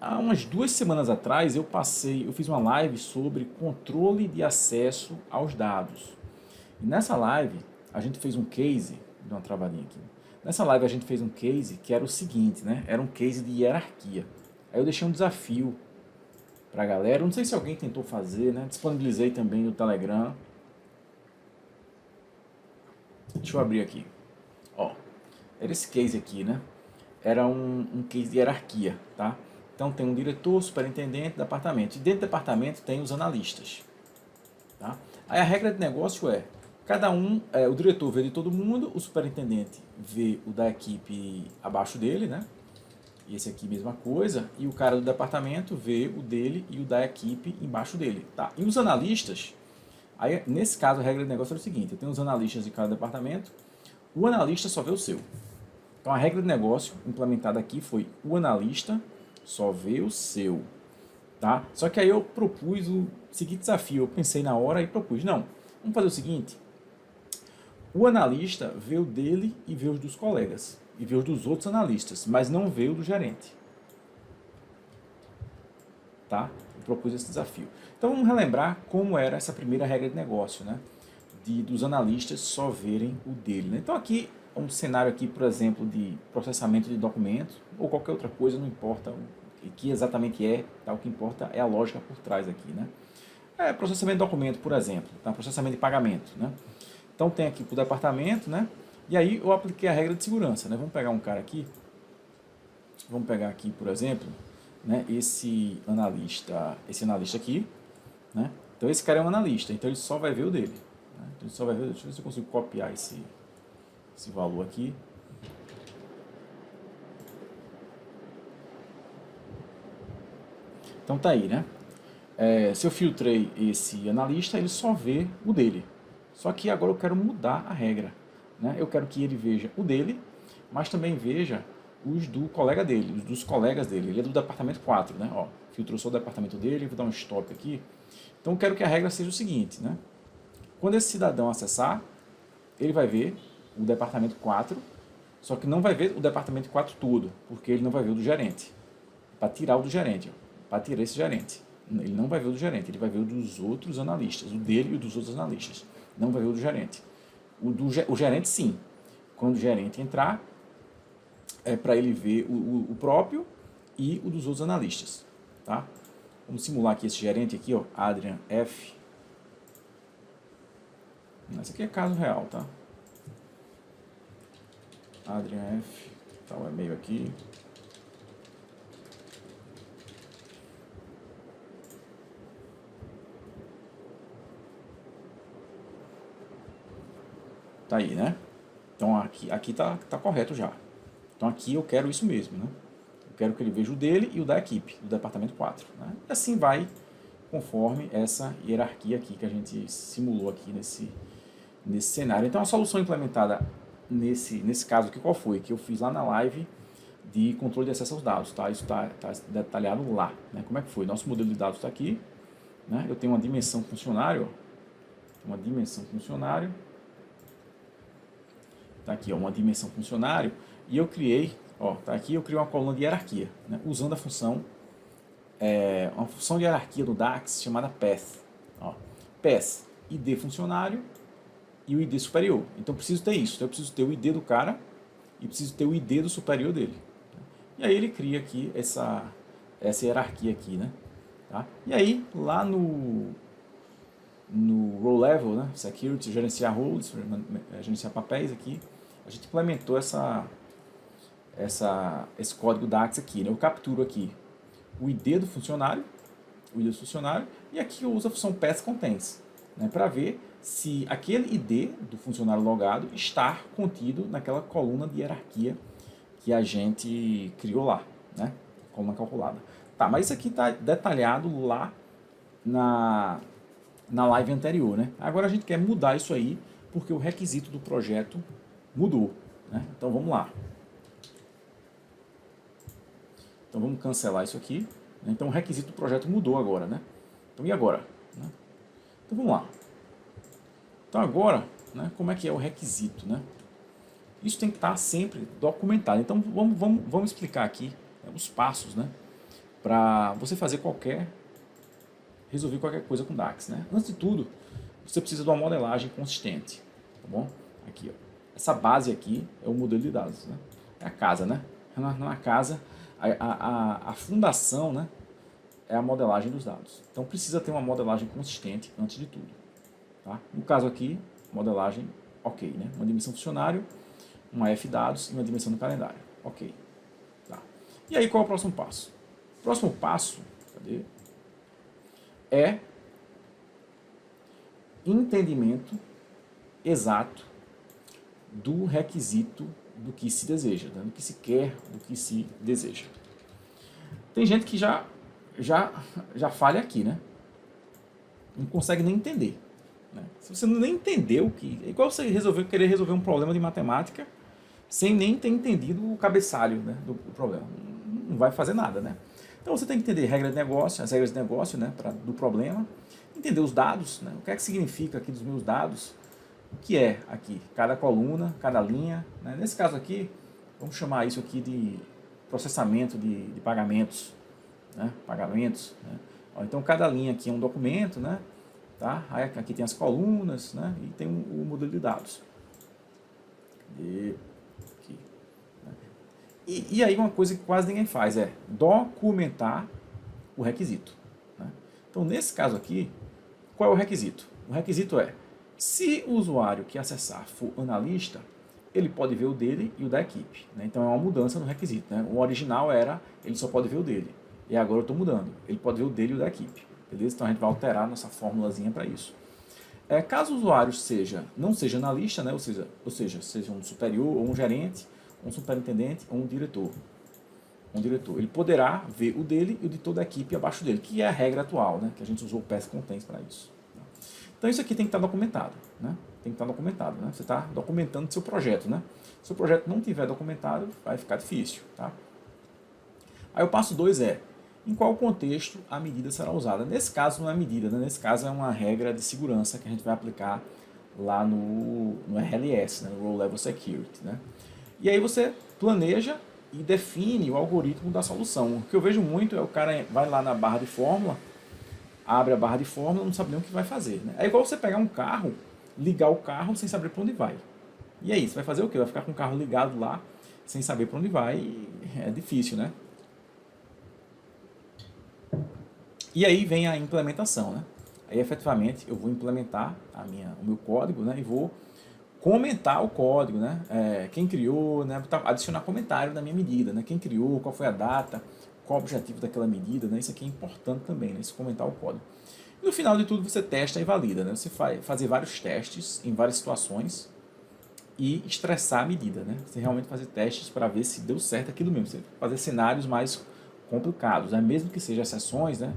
há umas 2 semanas atrás eu fiz uma live sobre controle de acesso aos dados. E nessa live a gente fez um case, deu uma travadinha aqui. Nessa live a gente fez um case que era o seguinte, né? Era um case de hierarquia. Aí eu deixei um desafio para a galera, eu não sei se alguém tentou fazer, né? Disponibilizei também no Telegram. Deixa eu abrir aqui. Ó, era esse case aqui, né? Era um case de hierarquia, tá? Então tem um diretor, superintendente, departamento. E dentro do departamento tem os analistas, tá? Aí a regra de negócio é, cada um, o diretor vê de todo mundo, o superintendente vê o da equipe abaixo dele, né? E esse aqui mesma coisa, e o cara do departamento vê o dele e o da equipe embaixo dele, tá? E os analistas, aí nesse caso a regra de negócio é o seguinte, eu tenho os analistas de cada departamento, o analista só vê o seu. Então a regra de negócio implementada aqui foi o analista só vê o seu, tá? Só que aí eu propus o seguinte desafio, eu pensei na hora e propus, não, vamos fazer o seguinte, o analista vê o dele e vê os dos colegas, e vê os dos outros analistas, mas não vê o do gerente, tá? Eu propus esse desafio. Então vamos relembrar como era essa primeira regra de negócio, né? Dos analistas só verem o dele, né? Então aqui um cenário aqui, por exemplo, de processamento de documentos ou qualquer outra coisa, não importa o que exatamente é, tá? O que importa é a lógica por trás aqui, né? Processamento de documento, por exemplo, tá? Processamento de pagamento, né? Então tem aqui para o departamento, né? E aí eu apliquei a regra de segurança, né? Vamos pegar um cara aqui, vamos pegar aqui, por exemplo, né? Esse analista aqui, né? Então esse cara é um analista, então ele só vai ver o dele, né? Então ele só vai ver, deixa eu ver se eu consigo copiar esse valor aqui. Então tá aí, né? Se eu filtrei esse analista, ele só vê o dele. Só que agora eu quero mudar a regra, né? Eu quero que ele veja o dele, mas também veja os do colega dele, os dos colegas dele. Ele é do departamento 4, né? Ó, filtrou só o departamento dele, vou dar um stop aqui. Então eu quero que a regra seja o seguinte, né? Quando esse cidadão acessar, ele vai ver o departamento 4, só que não vai ver o departamento 4 todo, porque ele não vai ver o do gerente. Para tirar o do gerente, para tirar esse gerente. Ele não vai ver o do gerente, ele vai ver o dos outros analistas, o dele e o dos outros analistas. Não vai ver o do gerente. O gerente, sim. Quando o gerente entrar, é para ele ver o próprio e o dos outros analistas. Tá? Vamos simular aqui esse gerente aqui, ó, Adrian F. Esse aqui é caso real, tá? Adrian F. Tá o e-mail aqui. Tá aí, né? Então aqui tá correto já. Então aqui eu quero isso mesmo, né? Eu quero que ele veja o dele e o da equipe, do departamento 4. Né? E assim vai, conforme essa hierarquia aqui que a gente simulou aqui nesse cenário. Então a solução implementada nesse caso aqui, qual foi? Que eu fiz lá na live de controle de acesso aos dados, tá? Isso tá detalhado lá, né? Como é que foi? Nosso modelo de dados está aqui, né? Eu tenho uma dimensão funcionário, tá aqui, ó, uma dimensão funcionário, e eu criei, ó, tá aqui, eu criei uma coluna de hierarquia, né? Usando a função, uma função de hierarquia do DAX chamada path, ó, path, ID funcionário e o ID superior. Então eu preciso ter isso, então eu preciso ter o ID do cara e preciso ter o ID do superior dele. E aí ele cria aqui essa hierarquia aqui, né? Tá? E aí lá no row level, né? Security, gerenciar roles, gerenciar papéis aqui, a gente implementou esse código DAX aqui, né? Eu capturo aqui o ID do funcionário, e aqui eu uso a função path_contains, né? Para ver se aquele ID do funcionário logado está contido naquela coluna de hierarquia que a gente criou lá, né? Coluna calculada. Tá, mas isso aqui está detalhado lá na live anterior, né? Agora a gente quer mudar isso aí porque o requisito do projeto mudou, né? Então vamos lá. Então vamos cancelar isso aqui. Então o requisito do projeto mudou agora, né? Então e agora? Então vamos lá. Então agora, né, como é que é o requisito, né? Isso tem que estar sempre documentado. Então vamos explicar aqui, né, os passos, né? para você resolver qualquer coisa com DAX, né? Antes de tudo, você precisa de uma modelagem consistente, tá bom? Aqui, ó. Essa base aqui é o modelo de dados, né? É a casa, né? Na casa, a fundação, né, é a modelagem dos dados. Então precisa ter uma modelagem consistente antes de tudo, tá? No caso aqui, modelagem ok, né? Uma dimensão do funcionário, uma F dados e uma dimensão do calendário, ok. Tá. E aí qual é o próximo passo? O próximo passo, cadê? É entendimento exato do requisito do que se deseja, né? Do que se quer, do que se deseja. Tem gente que já falha aqui, né? Não consegue nem entender. Né? Se você nem entendeu que... É igual você querer resolver um problema de matemática sem nem ter entendido o cabeçalho, né, do problema. Não vai fazer nada, né? Então você tem que entender regra de negócio, as regras de negócio, né, do problema, entender os dados, né, o que é que significa aqui dos meus dados, o que é aqui, cada coluna, cada linha. Né? Nesse caso aqui, vamos chamar isso aqui de processamento de pagamentos. Né? Pagamentos. Né? Então cada linha aqui é um documento, né? Tá? Aí aqui tem as colunas, né? E tem o modelo de dados. Aqui, né? E aí uma coisa que quase ninguém faz é documentar o requisito. Né? Então nesse caso aqui, qual é o requisito? O requisito é, se o usuário que acessar for analista, ele pode ver o dele e o da equipe. Né? Então é uma mudança no requisito. Né? O original era, ele só pode ver o dele. E agora eu estou mudando. Ele pode ver o dele e o da equipe. Beleza? Então a gente vai alterar nossa formulazinha para isso. Caso o usuário não seja analista, né? ou seja um superior, ou um gerente, um superintendente, ou um diretor. Ele poderá ver o dele e o de toda a equipe abaixo dele, que é a regra atual, né? Que a gente usou o PES Contents para isso. Então isso aqui tem que estar documentado. Né? Tem que estar documentado. Né? Você está documentando seu projeto. Né? Se o projeto não tiver documentado, vai ficar difícil. Tá? Aí o passo 2 é, em qual contexto a medida será usada. Nesse caso não é medida, né? Nesse caso é uma regra de segurança que a gente vai aplicar lá no RLS, né? no Row Level Security. Né? E aí você planeja e define o algoritmo da solução. O que eu vejo muito é o cara vai lá na barra de fórmula, abre a barra de fórmula, não sabe nem o que vai fazer. Né? É igual você pegar um carro, ligar o carro sem saber para onde vai. E aí, você vai fazer o quê? Vai ficar com o carro ligado lá, sem saber para onde vai, e é difícil, né? E aí vem a implementação, né? Aí, efetivamente, eu vou implementar o meu código, né? E vou comentar o código, né? Quem criou, né? Adicionar comentário na minha medida, né? Quem criou, qual foi a data, qual o objetivo daquela medida, né? Isso aqui é importante também, né? Isso comentar o código. E no final de tudo, você testa e valida, né? Você vai fazer vários testes em várias situações e estressar a medida, né? Você realmente fazer testes para ver se deu certo aquilo mesmo. Você fazer cenários mais complicados, né? Mesmo que sejam exceções, né?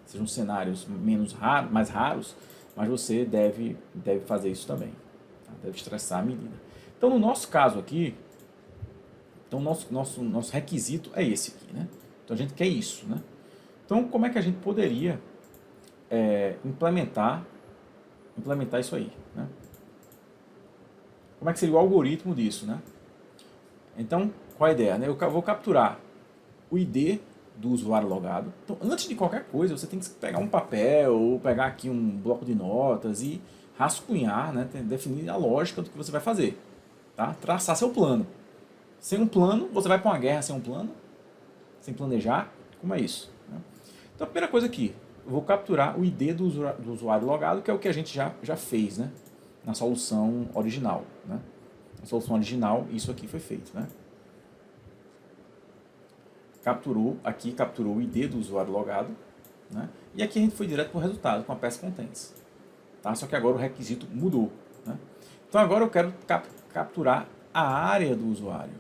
Sejam cenários mais raros, mas você deve fazer isso também. Tá? Deve estressar a medida. Então, no nosso caso aqui, então nosso requisito é esse aqui, né? Então, a gente quer isso, né? Então, como é que a gente poderia implementar isso aí, né? Como é que seria o algoritmo disso, né? Então, qual a ideia? Né? Eu vou capturar o ID do usuário logado. Então, antes de qualquer coisa, você tem que pegar um papel ou pegar aqui um bloco de notas e rascunhar, né? Definir a lógica do que você vai fazer. Tá? Traçar seu plano. Sem um plano, você vai para uma guerra sem um plano? Sem planejar? Como é isso? Né? Então, a primeira coisa aqui, eu vou capturar o ID do usuário logado, que é o que a gente já fez, né? Na solução original. Né? Na solução original, isso aqui foi feito. Né? Capturou o ID do usuário logado, né? E aqui a gente foi direto para o resultado com a PES Contents. Tá? Só que agora o requisito mudou. Né? Então agora eu quero capturar a área do usuário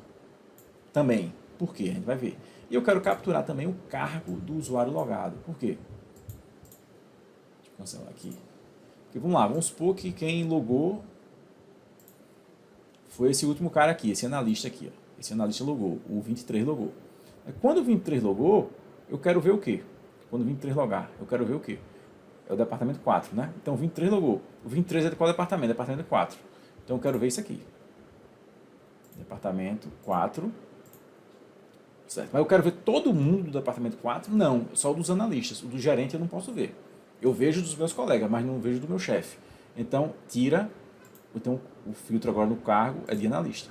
também. Por quê? A gente vai ver. E eu quero capturar também o cargo do usuário logado. Por quê? Deixa eu cancelar aqui. Porque, vamos lá, vamos supor que quem logou foi esse último cara aqui, esse analista aqui. Ó. Esse analista logou, o 23 logou. Quando o 23 logou, eu quero ver o quê? Quando o 23 logar, eu quero ver o quê? É o departamento 4, né? Então o 23 logou. O 23 é de qual departamento? Departamento 4. Então eu quero ver isso aqui. Departamento 4. Certo? Mas eu quero ver todo mundo do departamento 4? Não, só dos analistas. O do gerente eu não posso ver. Eu vejo dos meus colegas, mas não vejo do meu chefe. Então, tira. Então, o filtro agora do cargo é de analista.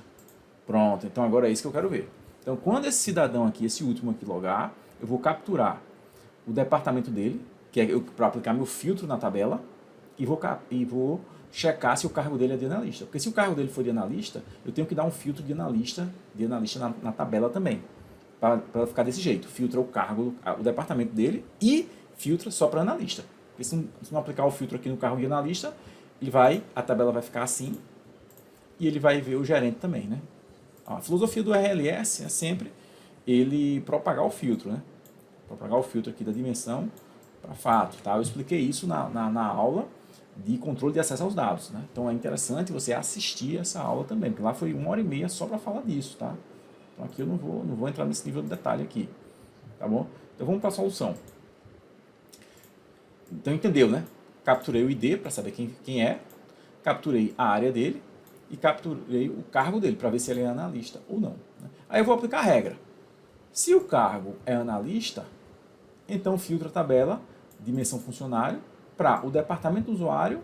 Pronto, então agora é isso que eu quero ver. Então, quando esse cidadão aqui, esse último aqui logar, eu vou capturar o departamento dele, que é para aplicar meu filtro na tabela, e vou checar se o cargo dele é de analista. Porque se o cargo dele for de analista, eu tenho que dar um filtro de analista na tabela também. Para ficar desse jeito. Filtra o cargo, o departamento dele e filtra só para analista. Porque se não aplicar o filtro aqui no cargo de analista, a tabela vai ficar assim e ele vai ver o gerente também, né? A filosofia do RLS é sempre ele propagar o filtro, né? Propagar o filtro aqui da dimensão para fato, tá? Eu expliquei isso na aula de controle de acesso aos dados, né? Então é interessante você assistir essa aula também, porque lá foi 1h30 só para falar disso, tá? Então aqui eu não vou entrar nesse nível de detalhe aqui, tá bom? Então vamos para a solução. Então entendeu, né? Capturei o ID para saber quem é, capturei a área dele e capturei o cargo dele para ver se ele é analista ou não, né? Aí eu vou aplicar a regra. Se o cargo é analista, então filtra a tabela, dimensão funcionário, para o departamento do usuário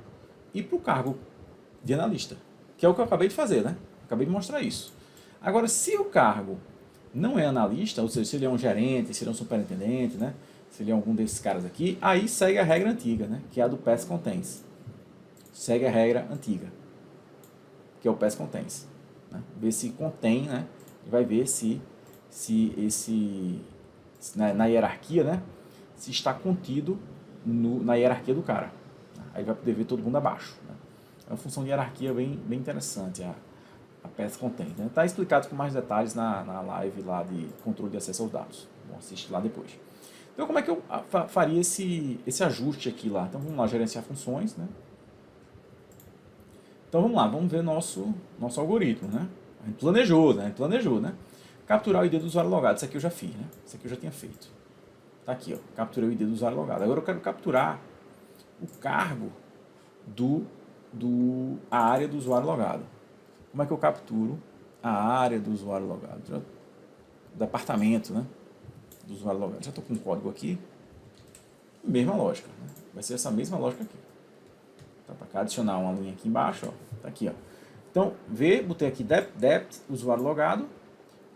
e para o cargo de analista, que é o que eu acabei de fazer, né? Acabei de mostrar isso. Agora, se o cargo não é analista, ou seja, se ele é um gerente, se ele é um superintendente, né? Se ele é algum desses caras aqui, aí segue a regra antiga, né? Que é a do PES Contains. Segue a regra antiga, que é o PES Contains. Né? Ver se contém, né? E vai ver se na hierarquia, né? Se está contido na hierarquia do cara. Aí vai poder ver todo mundo abaixo. Né? É uma função de hierarquia bem interessante, a PES Contains. Está explicado com mais detalhes na live lá de controle de acesso aos dados. Bom, assiste lá depois. Então, como é que eu faria esse ajuste aqui lá? Então, vamos lá, gerenciar funções, né? Então, vamos lá, vamos ver nosso algoritmo, né? A gente planejou, né? Capturar o ID do usuário logado. Isso aqui eu já fiz, né? Isso aqui eu já tinha feito. Tá aqui, ó. Capturei o ID do usuário logado. Agora eu quero capturar o cargo a área do usuário logado. Como é que eu capturo a área do usuário logado? O departamento, né? Do usuário logado. Já estou com um código aqui. Mesma lógica, né? Vai ser essa mesma lógica aqui. Tá para cá, adicionar uma linha aqui embaixo, ó. Tá aqui, ó. Então, botei aqui dept, usuário logado.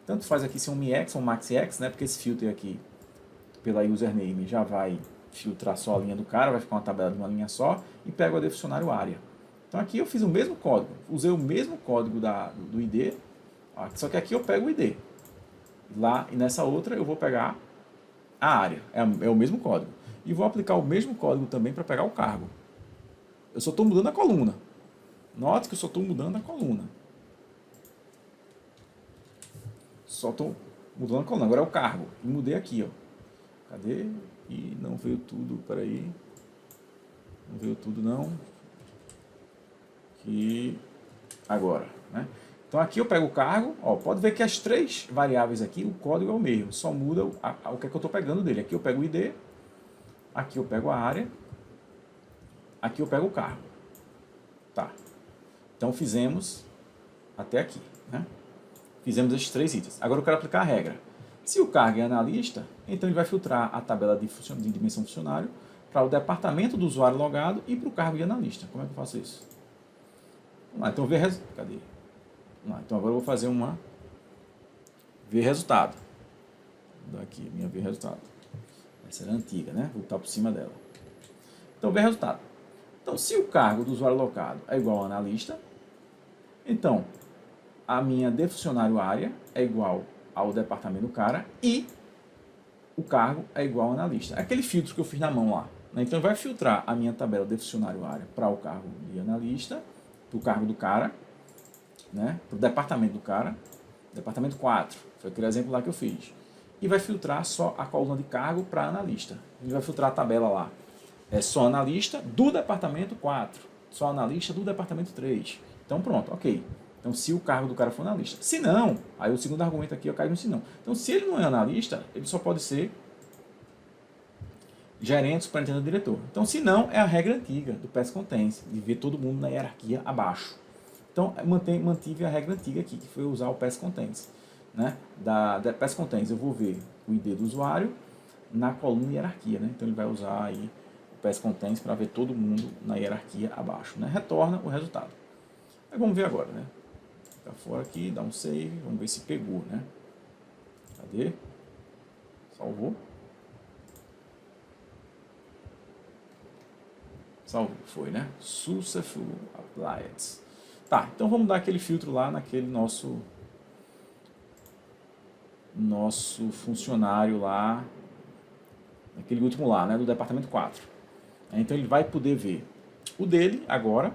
Tanto faz aqui ser um MIEX ou um MAXIEX, né? Porque esse filter aqui, pela username, já vai filtrar só a linha do cara, vai ficar uma tabela de uma linha só, e pego a de funcionário área. Então aqui eu fiz o mesmo código, usei o mesmo código do ID, ó, só que aqui eu pego o ID. Lá e nessa outra eu vou pegar a área, é o mesmo código. E vou aplicar o mesmo código também para pegar o cargo. Eu só estou mudando a coluna. Note que eu só estou mudando a coluna. Só estou mudando a coluna. Agora é o cargo. E mudei aqui, ó. Cadê? E não veio tudo. Peraí. Não veio tudo, não. Aqui. Agora, né? Então aqui eu pego o cargo. Ó, pode ver que as três variáveis aqui, o código é o mesmo. Só muda o que é que eu estou pegando dele. Aqui eu pego o ID. Aqui eu pego a área. Aqui eu pego o cargo. Tá. Então fizemos até aqui, né? Fizemos esses três itens. Agora eu quero aplicar a regra. Se o cargo é analista, então ele vai filtrar a tabela de dimensão funcionário para o departamento do usuário logado e para o cargo de analista. Como é que eu faço isso? Vamos lá, então cadê? Vamos lá, então agora eu vou fazer uma ver resultado. Vou dar aqui minha ver resultado. Essa era antiga, né? Vou botar por cima dela. Então, ver resultado. Então, se o cargo do usuário logado é igual ao analista, então a minha de funcionário área é igual ao departamento do cara e o cargo é igual ao analista. Aquele filtro que eu fiz na mão lá. Né? Então, vai filtrar a minha tabela de funcionário área para o cargo de analista, para o cargo do cara, né? Para o departamento do cara, departamento 4, foi aquele exemplo lá que eu fiz. E vai filtrar só a coluna de cargo para analista. Ele vai filtrar a tabela lá. É só analista do departamento 4, só analista do departamento 3. Então pronto, ok. Então se o cargo do cara for analista. Se não, aí o segundo argumento aqui eu caio no se não. Então se ele não é analista, ele só pode ser gerente, superintendente, diretor. Então se não, é a regra antiga do PES Contains, de ver todo mundo na hierarquia abaixo. Então mantive a regra antiga aqui, que foi usar o PES Contains. né, da Pass Contains, eu vou ver o ID do usuário na coluna hierarquia, né? Então ele vai usar aí o Pass Contains para ver todo mundo na hierarquia abaixo, né? Retorna o resultado. Aí vamos ver agora, né? Fica fora aqui, dá um save, vamos ver se pegou, né? Cadê? Salvou. Salvou, foi, né? Successful applied. Tá, então vamos dar aquele filtro lá naquele nosso funcionário lá, aquele último lá, né, do departamento 4. Então ele vai poder ver o dele agora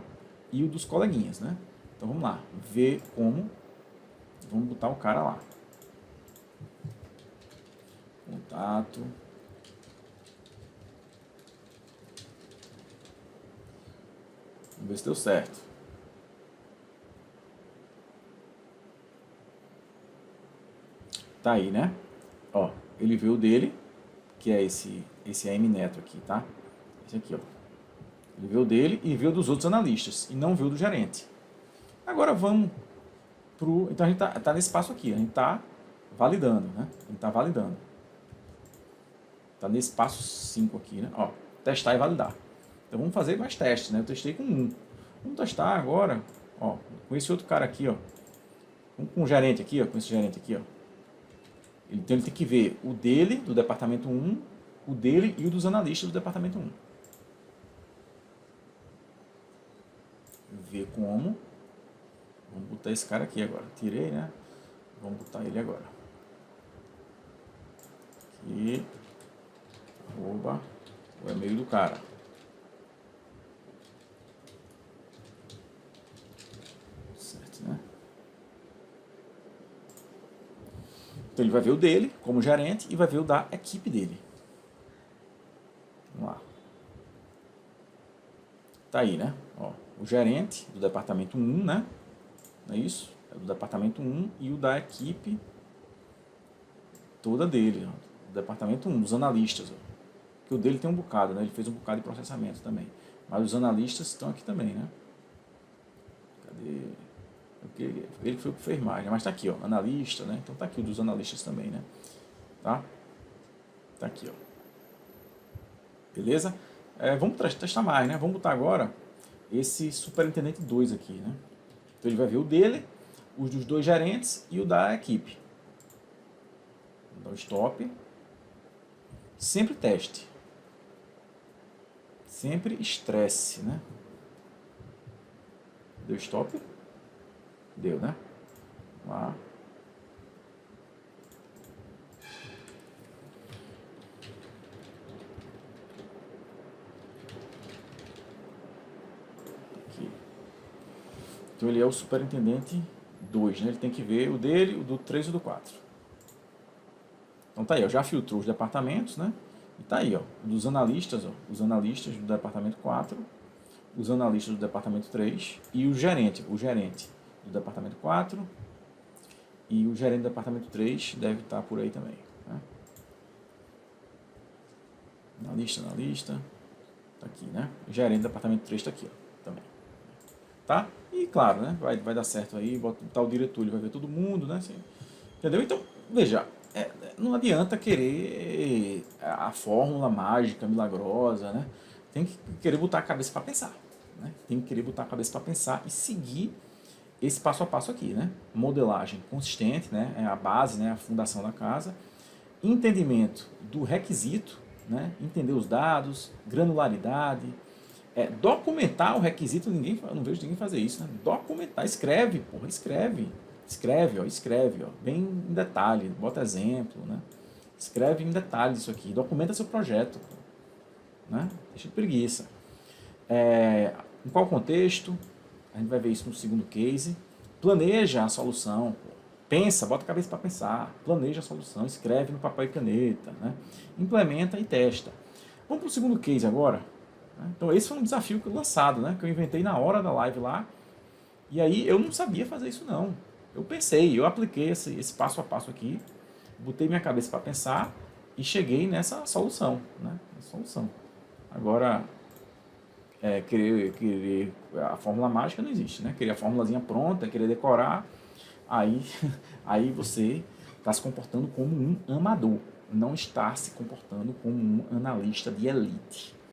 e o dos coleguinhas, né? Então vamos lá, ver como, vamos botar o cara lá. Contato. Vamos ver se deu certo. Tá aí, né? Ó, ele vê o dele, que é esse AM Neto aqui, tá? Esse aqui, ó. Ele vê o dele e vê o dos outros analistas, e não vê o do gerente. Agora vamos pro... Então a gente tá nesse passo aqui, a gente tá validando, né? A gente tá validando. Tá nesse passo 5 aqui, né? Ó, testar e validar. Então vamos fazer mais testes, né? Eu testei com 1. Vamos testar agora, ó, com esse outro cara aqui, ó. Com o gerente aqui, ó, com esse gerente aqui, ó. Então ele tem que ver o dele, do departamento 1, o dele e o dos analistas do departamento 1. Ver como. Vamos botar esse cara aqui agora. Tirei, né? Vamos botar ele agora. Aqui. Arroba. O e-mail do cara. Certo, né? Então ele vai ver o dele como gerente e vai ver o da equipe dele. Vamos lá. Tá aí, né? Ó, o gerente do departamento 1, né? Não é isso? É do departamento 1 e o da equipe toda dele, ó, do departamento 1, dos analistas. Ó. Que o dele tem um bocado, né? Ele fez um bocado de processamento também. Mas os analistas estão aqui também, né? Cadê? Ele foi o que fez mais, né? Mas tá aqui, ó, analista, né? Então tá aqui o dos analistas também, né? Tá? Tá aqui, ó. Beleza? Vamos testar mais, né? Vamos botar agora esse superintendente 2 aqui, né? Então ele vai ver o dele, os dos dois gerentes e o da equipe. Vou dar o stop. Sempre teste. Sempre estresse, né? Deu stop? Deu, né? Vamos lá. Aqui. Então ele é o superintendente 2, né? Ele tem que ver o dele, o do 3 e o do 4. Então tá aí, ó, já filtrou os departamentos, né? E tá aí, ó, dos analistas, ó, os analistas do departamento 4, os analistas do departamento 3 e o gerente do departamento 4 e o gerente do departamento 3 deve estar por aí também, né? Analista, tá aqui, né? O gerente do departamento 3 tá aqui, ó, também. Tá? E claro, né? Vai dar certo aí, botar o diretor, ele vai ver todo mundo, né? Assim, entendeu? Então, veja, não adianta querer a fórmula mágica, milagrosa, né? Tem que querer botar a cabeça para pensar, né? Tem que querer botar a cabeça para pensar e seguir esse passo a passo aqui, né? Modelagem consistente, né? É a base, né? A fundação da casa. Entendimento do requisito, né? Entender os dados, granularidade, documentar o requisito. Eu não vejo ninguém fazer isso, né? Documentar, escreve, porra, escreve, ó, bem em detalhe, bota exemplo, né? Escreve em detalhe isso aqui, documenta seu projeto, né? Deixa de preguiça. Em qual contexto? A gente vai ver isso no segundo case. Planeja a solução, pensa, bota a cabeça para pensar, planeja a solução, escreve no papel e caneta, né? Implementa e testa. Vamos para o segundo case agora. Então esse foi um desafio lançado, né? Que eu inventei na hora da live lá. E aí eu não sabia fazer isso não. Eu pensei, eu apliquei esse passo a passo aqui, botei minha cabeça para pensar e cheguei nessa solução, né? Solução. Agora, querer a fórmula mágica não existe, né? Querer a fórmulazinha pronta, querer decorar, aí você está se comportando como um amador, não está se comportando como um analista de elite.